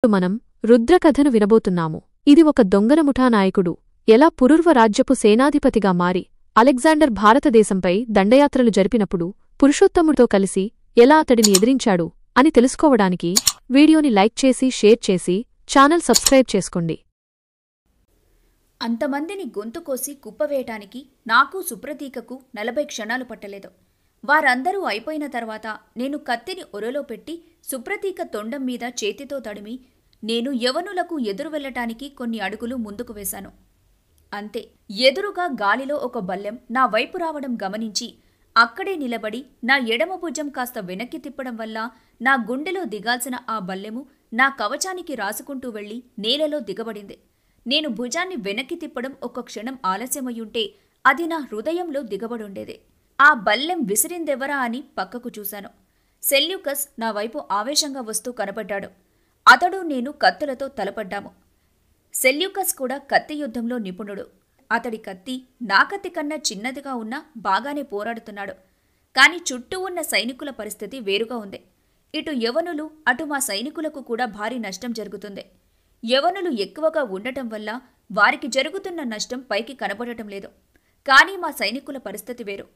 ఇప్పుడు మనం రుద్రకథను వినబోతున్నాము. ఇది ఒక దొంగల ముఠా నాయకుడు ఎలా పురుర్వ రాజ్యపు సేనాధిపతిగా మారి అలెగ్జాండర్ భారతదేశంపై దండయాత్రలు జరిపినప్పుడు పురుషోత్తముడితో కలిసి ఎలా అతడిని ఎదిరించాడు అని తెలుసుకోవడానికి వీడియోని లైక్ చేసి షేర్ చేసి ఛానల్ సబ్స్క్రైబ్ చేసుకోండి. అంతమందిని గొంతు కోసి కుప్పవేయటానికి నాకు సుప్రతీకకు 40 క్షణాలు పట్టలేదు. వారందరూ అయిపోయిన తర్వాత నేను కత్తిని ఒరలో పెట్టి సుప్రతీక తొండం మీద చేతితో తడిమి నేను యవనులకు ఎదురు వెళ్లటానికి కొన్ని అడుగులు ముందుకు వేశాను. అంతే, ఎదురుగా గాలిలో ఒక బల్లెం నా వైపు రావడం గమనించి అక్కడే నిలబడి నా ఎడమ భుజం కాస్త వెనక్కి తిప్పడం వల్ల నా గుండెలో దిగాల్సిన ఆ బల్లెము నా కవచానికి రాసుకుంటూ వెళ్లి నేలలో దిగబడింది. నేను భుజాన్ని వెనక్కి తిప్పడం ఒక్క క్షణం ఆలస్యమయ్యుంటే అది నా హృదయంలో దిగబడుండేది. ఆ బల్లెం విసిరిందెవరా అని పక్కకు చూశాను. సెల్యూకస్ నా వైపు ఆవేశంగా వస్తూ కనపడ్డాడు. అతడు నేను కత్తులతో తలపడ్డాము. సెల్యూకస్ కూడా కత్తి యుద్ధంలో నిపుణుడు. అతడి కత్తి నా కత్తి కన్నా చిన్నదిగా ఉన్నా బాగానే పోరాడుతున్నాడు. కాని చుట్టూ ఉన్న సైనికుల పరిస్థితి వేరుగా ఉంది. ఇటు యవనులు అటు మా సైనికులకు కూడా భారీ నష్టం జరుగుతుంది. యవనులు ఎక్కువగా ఉండటం వల్ల వారికి జరుగుతున్న నష్టం పైకి కనబడటం లేదు. కానీ మా సైనికుల పరిస్థితి వేరు.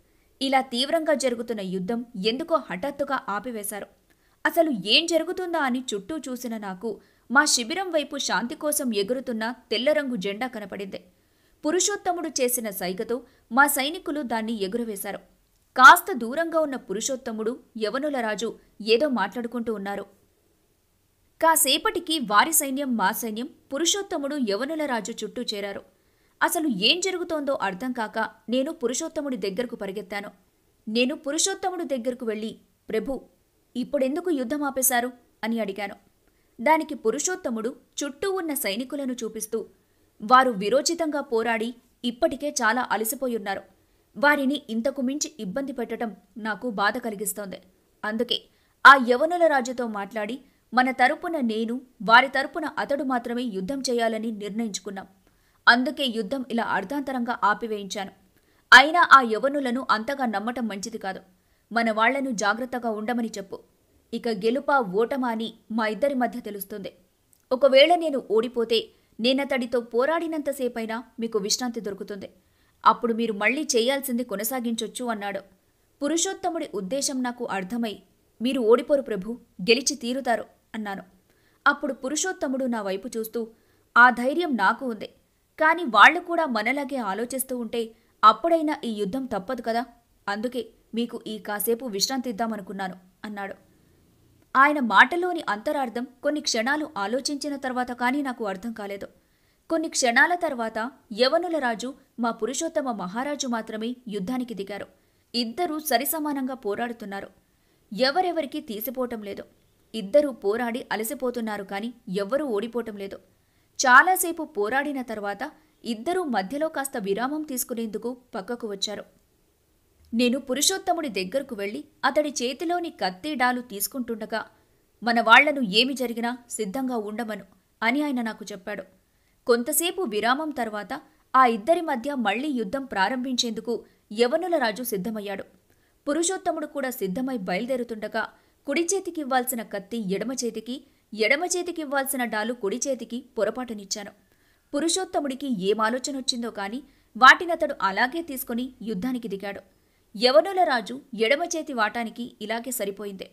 ఇలా తీవ్రంగా జరుగుతున్న యుద్ధం ఎందుకో హఠాత్తుగా ఆపివేశారు. అసలు ఏం జరుగుతుందా అని చుట్టూ చూసిన నాకు మా శిబిరం వైపు శాంతి కోసం ఎగురుతున్న తెల్లరంగు జెండా కనపడింది. పురుషోత్తముడు చేసిన సైగతో మా సైనికులు దాన్ని ఎగురవేశారు. కాస్త దూరంగా ఉన్న పురుషోత్తముడు యవనుల రాజు ఏదో మాట్లాడుకుంటూ ఉన్నారు. కాసేపటికి వారి సైన్యం మా సైన్యం పురుషోత్తముడు యవనుల రాజు చుట్టూ చేరారు. అసలు ఏం జరుగుతోందో అర్థం కాక నేను పురుషోత్తముడి దగ్గరకు పరిగెత్తాను. నేను పురుషోత్తముడి దగ్గరకు వెళ్ళి, ప్రభు, ఇప్పుడెందుకు యుద్ధం ఆపేశారు అని అడిగాను. దానికి పురుషోత్తముడు చుట్టూ ఉన్న సైనికులను చూపిస్తూ, వారు విరోచితంగా పోరాడి ఇప్పటికే చాలా అలసిపోయున్నారు. వారిని ఇంతకు మించి ఇబ్బంది పెట్టడం నాకు బాధ కలిగిస్తోంది. అందుకే ఆ యవనుల రాజుతో మాట్లాడి మన తరపున నేను, వారి తరపున అతడు మాత్రమే యుద్ధం చేయాలని నిర్ణయించుకున్నాం. అందుకే యుద్ధం ఇలా అర్ధాంతరంగా ఆపివేయించాను. అయినా ఆ యవనులను అంతగా నమ్మటం మంచిది కాదు. మన వాళ్లను జాగ్రత్తగా ఉండమని చెప్పు. ఇక గెలుపా ఓటమా అని మా ఇద్దరి మధ్య తెలుస్తుంది. ఒకవేళ నేను ఓడిపోతే నేనతడితో పోరాడినంతసేపైనా మీకు విశ్రాంతి దొరుకుతుంది. అప్పుడు మీరు మళ్లీ చేయాల్సింది కొనసాగించొచ్చు అన్నాడు. పురుషోత్తముడి ఉద్దేశం నాకు అర్థమై, మీరు ఓడిపోరు ప్రభు, గెలిచి తీరుతారు అన్నాను. అప్పుడు పురుషోత్తముడు నా వైపు చూస్తూ, ఆ ధైర్యం నాకు ఉంది. కాని వాళ్లు కూడా మనలాగే ఆలోచిస్తూ ఉంటే అప్పుడైనా ఈ యుద్ధం తప్పదు కదా, అందుకే మీకు ఈ కాసేపు విశ్రాంతిద్దామనుకున్నాను అన్నాడు. ఆయన మాటలోని అంతరార్థం కొన్ని క్షణాలు ఆలోచించిన తర్వాత కానీ నాకు అర్థం కాలేదు. కొన్ని క్షణాల తర్వాత యవనుల రాజు మా పురుషోత్తమ మహారాజు మాత్రమే యుద్ధానికి దిగారు. ఇద్దరూ సరిసమానంగా పోరాడుతున్నారు. ఎవరెవరికీ తీసిపోవటం లేదు. ఇద్దరూ పోరాడి అలసిపోతున్నారు కాని ఎవ్వరూ ఓడిపోవటం లేదు. చాలాసేపు పోరాడిన తర్వాత ఇద్దరూ మధ్యలో కాస్త విరామం తీసుకునేందుకు పక్కకు వచ్చారు. నేను పురుషోత్తముడి దగ్గరకు వెళ్లి అతడి చేతిలోని కత్తి డాలు తీసుకుంటుండగా, మన వాళ్లను ఏమి జరిగినా సిద్ధంగా ఉండమను అని ఆయన నాకు చెప్పాడు. కొంతసేపు విరామం తర్వాత ఆ ఇద్దరి మధ్య మళ్లీ యుద్ధం ప్రారంభించేందుకు యవనుల రాజు సిద్ధమయ్యాడు. పురుషోత్తముడు కూడా సిద్ధమై బయలుదేరుతుండగా కుడి చేతికివ్వాల్సిన కత్తి ఎడమ చేతికి, ఎడమ చేతికివ్వాల్సిన డాలు కుడి చేతికి పొరపాటునిచ్చాను. పురుషోత్తముడికి ఏమాలోచనొచ్చిందో కాని వాటినతడు అలాగే తీసుకుని యుద్ధానికి దిగాడు. యవనుల రాజు ఎడమ చేతి వాటానికి ఇలాగే సరిపోయింది.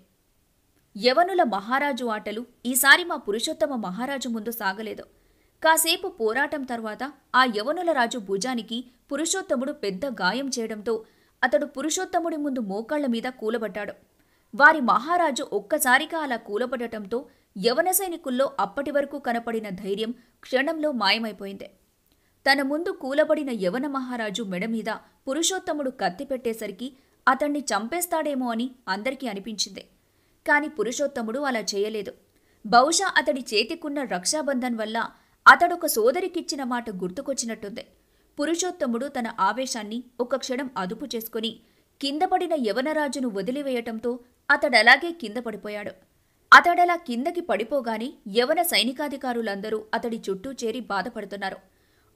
యవనుల మహారాజు ఆటలు ఈసారి మా పురుషోత్తమ మహారాజు ముందు సాగలేదు. కాసేపు పోరాటం తర్వాత ఆ యవనుల రాజు భుజానికి పురుషోత్తముడు పెద్ద గాయం చేయడంతో అతడు పురుషోత్తముడి ముందు మోకాళ్ల మీద కూలబడ్డాడు. వారి మహారాజు ఒక్కసారిగా అలా కూలబడటంతో యవన సైనికుల్లో అప్పటి వరకు కనపడిన ధైర్యం క్షణంలో మాయమైపోయింది. తన ముందు కూలబడిన యవన మహారాజు మెడమీద పురుషోత్తముడు కత్తి పెట్టేసరికి అతణ్ణి చంపేస్తాడేమో అని అందరికీ అనిపించింది. కాని పురుషోత్తముడు అలా చేయలేదు. బహుశా అతడి చేతికున్న రక్షాబంధన్ వల్ల అతడొక సోదరికిచ్చిన మాట గుర్తుకొచ్చినట్టుంది. పురుషోత్తముడు తన ఆవేశాన్ని ఒక క్షణం అదుపు చేసుకుని కిందపడిన యవనరాజును వదిలివేయటంతో అతడలాగే కింద పడిపోయాడు. అతడలా కిందకి పడిపోగానే యవన సైనికాధికారులందరూ అతడి చుట్టూ చేరి బాధపడుతున్నారు.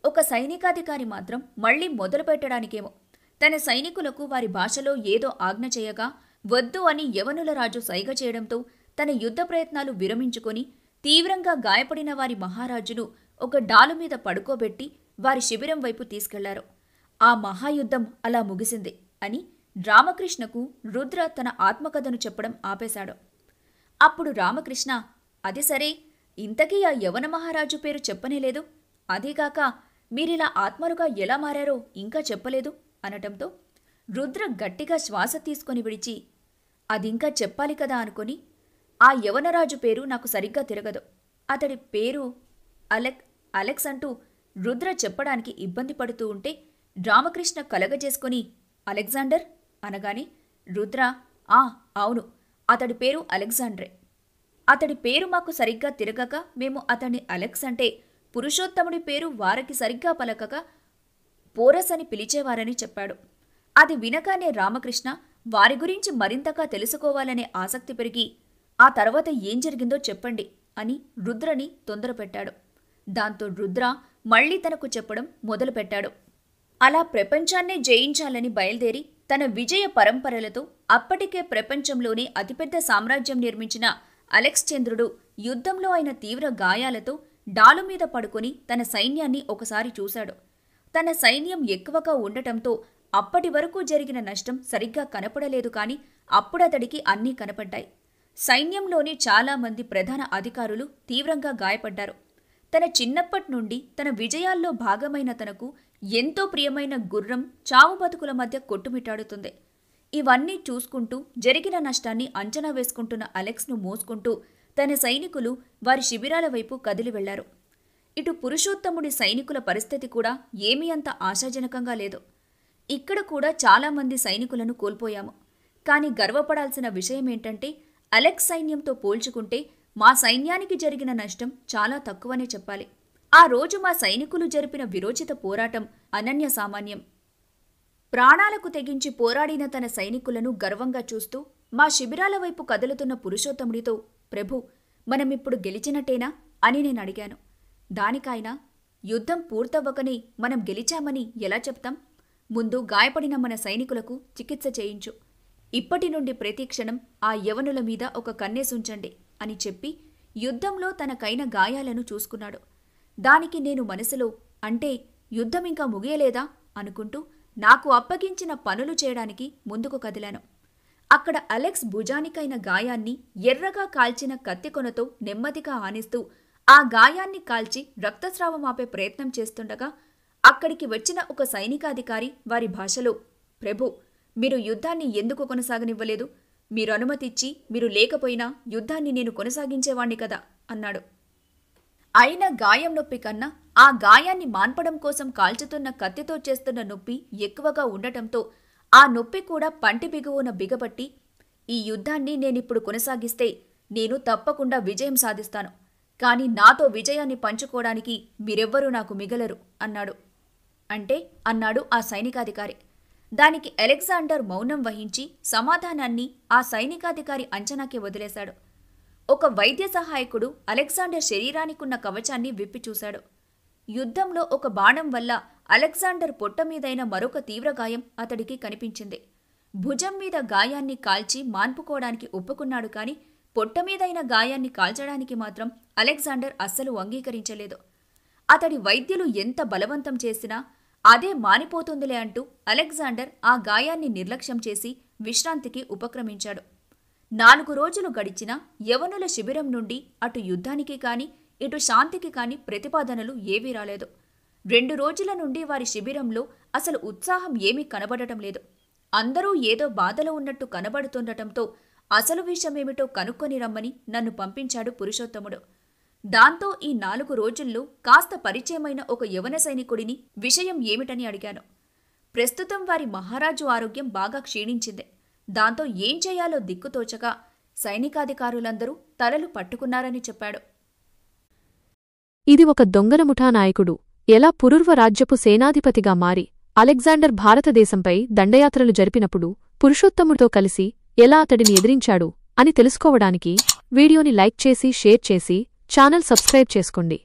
ఒక సైనికాధికారి మాత్రం మళ్లీ మొదలుపెట్టడానికేమో తన సైనికులకు వారి భాషలో ఏదో ఆజ్ఞ చేయగా వద్దు అని యవనుల రాజు సైగ చేయడంతో తన యుద్ధ ప్రయత్నాలు విరమించుకొని తీవ్రంగా గాయపడిన వారి మహారాజును ఒక డాలు మీద పడుకోబెట్టి వారి శిబిరం వైపు తీసుకెళ్లారు. ఆ మహాయుద్ధం అలా ముగిసింది అని రామకృష్ణకు రుద్ర తన ఆత్మకథను చెప్పడం ఆపేశాడు. అప్పుడు రామకృష్ణ, అది సరే, ఇంతకీ ఆ యవన మహారాజు పేరు చెప్పనేలేదు, అదీగాక మీరిలా ఆత్మలుగా ఎలా మారారో ఇంకా చెప్పలేదు అనటంతో రుద్ర గట్టిగా శ్వాస తీసుకొని విడిచి, అదింకా చెప్పాలి కదా అనుకొని, ఆ యవనరాజు పేరు నాకు సరిగ్గా తిరగదు, అతడి పేరు అలెక్స్ అంటూ రుద్ర చెప్పడానికి ఇబ్బంది పడుతూ ఉంటే రామకృష్ణ కలగజేసుకొని అలెగ్జాండర్ అనగానే రుద్ర, అవును, అతడి పేరు అలెగ్జాండరే. అతడి పేరు మాకు సరిగ్గా తిరగక మేము అతన్ని అలెక్స్ అంటే పురుషోత్తముడి పేరు వారికి సరిగ్గా పలకక పోరస్ అని పిలిచేవారని చెప్పాడు. అది వినగానే రామకృష్ణ వారి గురించి మరింతగా తెలుసుకోవాలనే ఆసక్తి పెరిగి, ఆ తర్వాత ఏం జరిగిందో చెప్పండి అని రుద్రని తొందరపెట్టాడు. దాంతో రుద్ర మళ్లీ తనకు చెప్పడం మొదలుపెట్టాడు. అలా ప్రపంచాన్నే జయించాలని బయలుదేరి తన విజయ పరంపరలతో అప్పటికే ప్రపంచంలోనే అతిపెద్ద సామ్రాజ్యం నిర్మించిన అలెక్స్ చంద్రుడు యుద్ధంలో అయిన తీవ్ర గాయాలతో డాలు మీద పడుకొని తన సైన్యాన్ని ఒకసారి చూశాడు. తన సైన్యం ఎక్కువగా ఉండటంతో అప్పటి వరకు జరిగిన నష్టం సరిగ్గా కనపడలేదు, కాని అప్పుడతడికి అన్నీ కనపడ్డాయి. సైన్యంలోని చాలామంది ప్రధాన అధికారులు తీవ్రంగా గాయపడ్డారు. తన చిన్నప్పటి నుండి తన విజయాల్లో భాగమైన తనకు ఎంతో ప్రియమైన గుర్రం చావు బతుకుల మధ్య కొట్టుమిట్టాడుతుంది. ఇవన్నీ చూసుకుంటూ జరిగిన నష్టాన్ని అంచనా వేసుకుంటున్న అలెక్స్ను మోసుకుంటూ తన సైనికులు వారి శిబిరాల వైపు కదిలి వెళ్లారు. ఇటు పురుషోత్తముడి సైనికుల పరిస్థితి కూడా ఏమీ అంత ఆశాజనకంగా లేదు. ఇక్కడ కూడా చాలామంది సైనికులను కోల్పోయాము. కానీ గర్వపడాల్సిన విషయమేంటంటే అలెక్స్ సైన్యంతో పోల్చుకుంటే మా సైన్యానికి జరిగిన నష్టం చాలా తక్కువనే చెప్పాలి. ఆ రోజు మా సైనికులు జరిపిన విరోచిత పోరాటం అనన్య సామాన్యం. ప్రాణాలకు తెగించి పోరాడిన తన సైనికులను గర్వంగా చూస్తూ మా శిబిరాల వైపు కదులుతున్న పురుషోత్తముడితో, ప్రభు, మనమిప్పుడు గెలిచినట్టేనా అని నేను అడిగాను. దానికైనా, యుద్ధం పూర్తవ్వకనే మనం గెలిచామని ఎలా చెప్తాం? ముందు గాయపడిన మన సైనికులకు చికిత్స చేయించు. ఇప్పటి నుండి ప్రతిక్షణం ఆ యవనుల మీద ఒక కన్నేసుంచండి అని చెప్పి యుద్ధంలో తనకైన గాయాలను చూసుకున్నాడు. దానికి నేను మనసులో, అంటే యుద్ధమింకా ముగియలేదా అనుకుంటూ నాకు అప్పగించిన పనులు చేయడానికి ముందుకు కదిలాను. అక్కడ అలెక్స్ భుజానికైన గాయాన్ని ఎర్రగా కాల్చిన కత్తికొనతో నెమ్మదిగా ఆనిస్తూ ఆ గాయాన్ని కాల్చి రక్తస్రావం ఆపే ప్రయత్నం చేస్తుండగా అక్కడికి వచ్చిన ఒక సైనికాధికారి వారి భాషలో, ప్రభు, మీరు యుద్ధాన్ని ఎందుకు కొనసాగనివ్వలేదు? మీరు అనుమతిచ్చి మీరు లేకపోయినా యుద్ధాన్ని నేను కొనసాగించేవాణ్ణి కదా అన్నాడు. అయిన గాయం నొప్పి కన్నా ఆ గాయాన్ని మాన్పడం కోసం కాల్చుతున్న కత్తితో చేస్తున్న నొప్పి ఎక్కువగా ఉండటంతో ఆ నొప్పి కూడా పంటి బిగువున బిగబట్టి, ఈ యుద్ధాన్ని నేనిప్పుడు కొనసాగిస్తే నేను తప్పకుండా విజయం సాధిస్తాను, కాని నాతో విజయాన్ని పంచుకోవడానికి మీరెవ్వరూ నాకు మిగలరు అన్నాడు ఆ సైనికాధికారి. దానికి అలెగ్జాండర్ మౌనం వహించి సమాధానాన్ని ఆ సైనికాధికారి అంచనాకే వదిలేశాడు. ఒక వైద్య సహాయకుడు అలెగ్జాండర్ శరీరానికున్న కవచాన్ని విప్పి చూశాడు. యుద్ధంలో ఒక బాణం వల్ల అలెగ్జాండర్ పొట్ట మీదైన మరొక తీవ్రగాయం అతడికి కనిపించింది. భుజం మీద గాయాన్ని కాల్చి మాన్పుకోవడానికి ఒప్పుకున్నాడు, కాని పొట్ట మీదైన గాయాన్ని కాల్చడానికి మాత్రం అలెగ్జాండర్ అస్సలు అంగీకరించలేదు. అతడి వైద్యులు ఎంత బలవంతం చేసినా అదే మానిపోతుందిలే అంటూ అలెగ్జాండర్ ఆ గాయాన్ని నిర్లక్ష్యం చేసి విశ్రాంతికి ఉపక్రమించాడు. 4 రోజులు గడిచినా యవనుల శిబిరం నుండి అటు యుద్ధానికి కాని ఇటు శాంతికి కాని ప్రతిపాదనలు ఏవీ రాలేదు. 2 రోజుల నుండి వారి శిబిరంలో అసలు ఉత్సాహం ఏమీ కనబడటం లేదు. అందరూ ఏదో బాధలో ఉన్నట్టు కనబడుతుండటంతో అసలు విషయమేమిటో కనుక్కొని రమ్మని నన్ను పంపించాడు పురుషోత్తముడు. దాంతో ఈ 4 రోజుల్లో కాస్త పరిచయమైన ఒక యవన సైనికుడిని విషయం ఏమిటని అడిగాను. ప్రస్తుతం వారి మహారాజు ఆరోగ్యం బాగా క్షీణించింది. దాంతో ఏం చేయాలో దిక్కుతోచక సైనికాధికారులందరూ తలలు పట్టుకున్నారని చెప్పాడు. ఇది ఒక దొంగల ముఠా నాయకుడు ఎలా పురుర్వ రాజ్యపు సేనాధిపతిగా మారి అలెగ్జాండర్ భారతదేశంపై దండయాత్రలు జరిపినప్పుడు పురుషోత్తముడితో కలిసి ఎలా అతడిని ఎదిరించాడు అని తెలుసుకోవడానికి వీడియోని లైక్ చేసి షేర్ చేసి ఛానల్ సబ్స్క్రైబ్ చేసుకోండి.